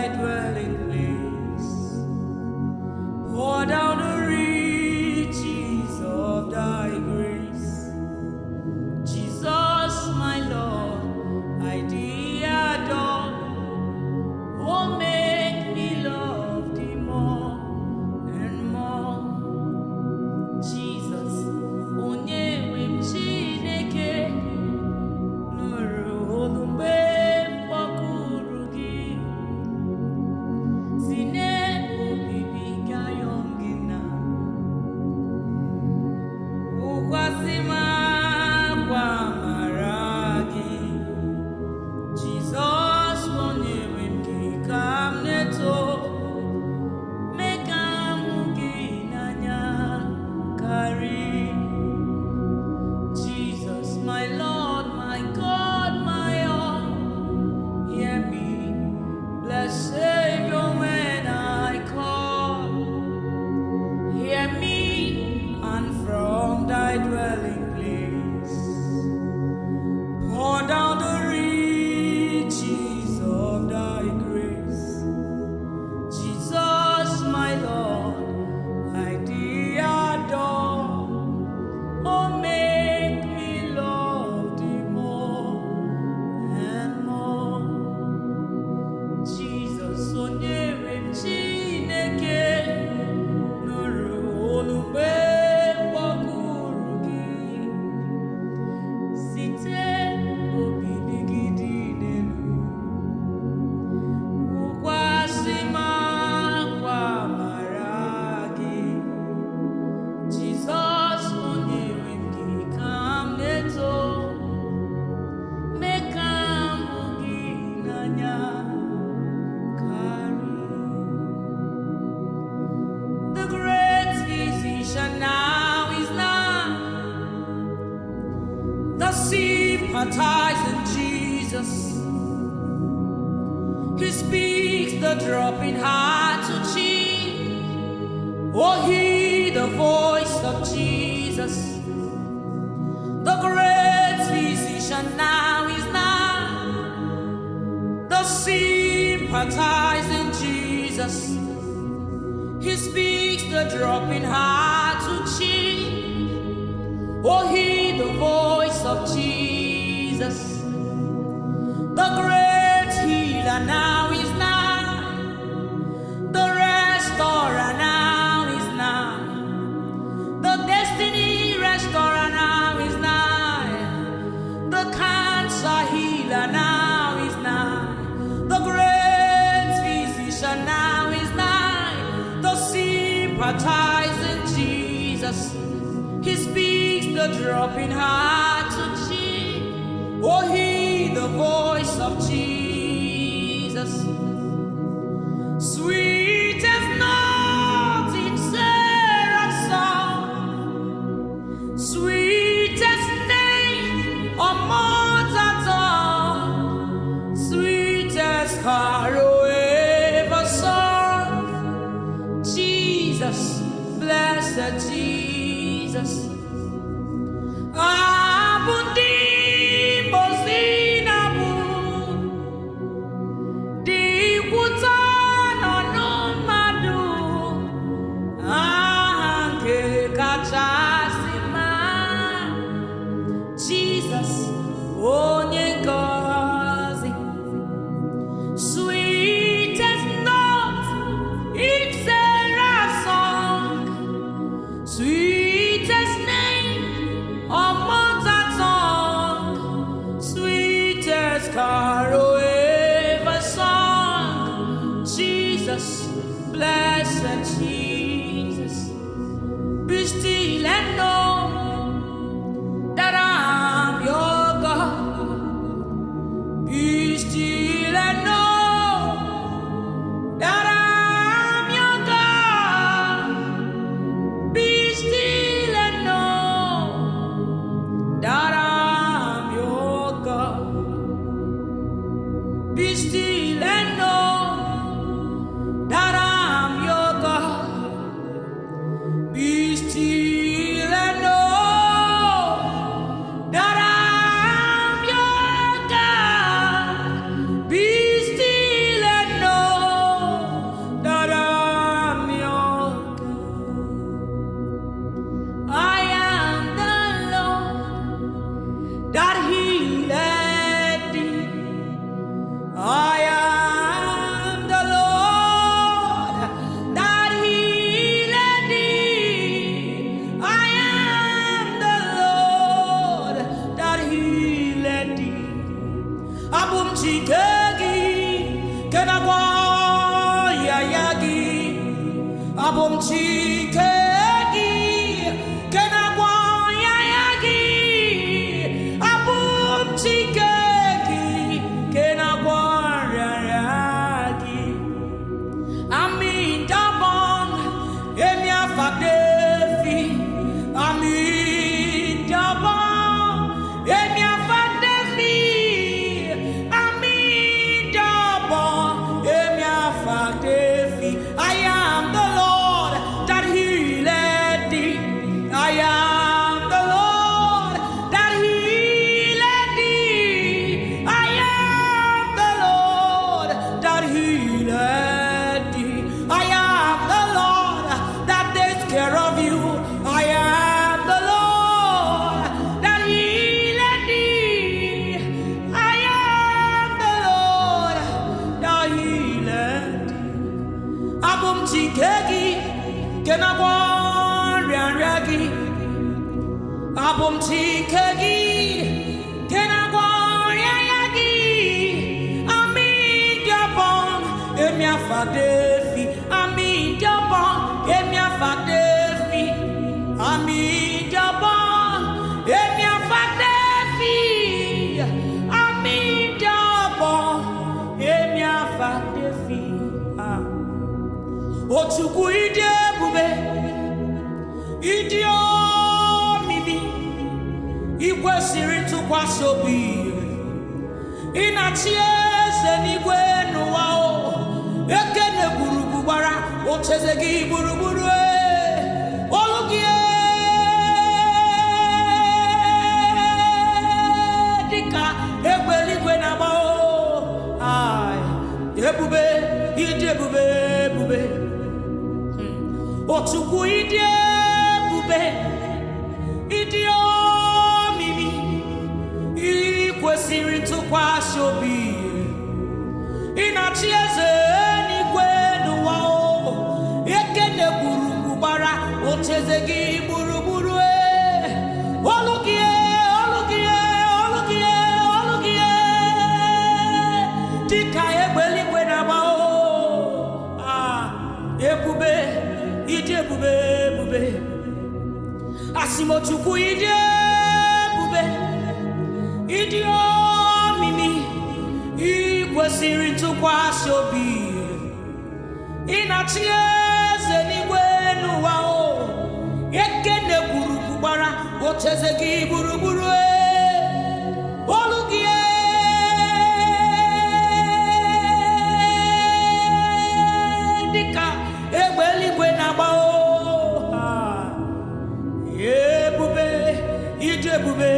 thy dwelling place. Pour down the riches of thy grace. Jesus, my Lord, I thee adore. Oh, make me love thee more and more. Jesus, Onyinyechi Chineke, nụrụ olu mgbe mkpọkuru gị. Si n'obibi gayọ gị na ụkwasị m akwa mara gị. Jizọs onyere m gị ka m na-eto, mee ka m hụ gị n'anya karị. Jesus, my Lord, my God, my all, hear me, blessed Savior, when I call. Hear me, and from thy dwelling place, pour down the riches of thy grace. Jesus, my Lord, I thee adore. Oh, make me love thee more and more. Jesus, onyere m Chineke, nụrụ olu mgbe mkpọkuru gị. Site obibi gị dị n'elu, wụkwasị m akwa mara gị. Jizọs onyere m gị ka m na-eto, mee ka m hụ gị n'anya karị. The great physician now is nigh, the sympathizing Jesus. He speaks the dropping heart to cheer. Oh, hear the voice of Jesus. The great physician now is nigh, the sympathizing Jesus. He speaks the dropping heart to cheer. Oh, hear the voice of Jesus. The great healer now is nigh, the restorer now is nigh, the destiny restorer now is nigh, the cancer healer now is nigh, the great physician now is nigh, the sympathizing Jesus. He speaks the dropping heart to cheer. Oh, hear the voice of Jesus. Sweet as not in Sarah's song, sweet as name on mortal tongue, sweet as carol ever sung. Jesus, blessed Jesus. Abundi bozinabu, di kutano no madu, ange kachasima. Jesus, onye ngozi, sweet as not in Sarah's song, sweetest name on mortal tongue, sweetest carol ever sung. Jesus, blessed Jesus, be still and know that I'm your God. Be still and know that I'm your God. Be still and know that I'm your God. Be still and know that I'm your God. chikegi kenagwa yayagi abum chikegi kenagwa yayagi abum chikegi kenagwa yayagi ami dabon emia fadefi ami dabon emia fadefi ami dabon emia fadefi. I am the Lord that healeth thee. I am the Lord that healeth thee. I am the Lord that healeth thee. I am the Lord that takes care of you. I am the Lord that healeth thee. I am the Lord that healeth thee. Abum chikegi kenagwa ryanragi. Abum chikegi kenagwa yayagi. Ami diabon emia fadefi. Ami diabon emia fadefi. Ami diabon emia fadefi. Ami diabon emia fadefi. Otuku ide bube idio mimi ikwesiri ntụkwasị obi ịnachieze n'igwe n'ụwa o ekene gburugburu gbara ocheze gị gburugburu olu gị dịka egbe eluigwe na-agba o ebube ide ebube ebube Otuku ide ebube idio mimi ikwesiri ntụkwasị obi ịnachi eze n'igwe n'ụwa o ekene gburugburu gbara ocheze gị gburugburu olu gị olu gị olu gị olu gị dịka egbe eluigwe na-agba o ebube ide ebube ebube asimochukwu ide ebube ide omimi ikwesiri ntụkwasị obi ịnachi eze n'igwe n'ụwa o ekene gburugburu gbara ocheze gị gburugburu olu gị dịka egbe eluigwe na-agba o ebube ide ebube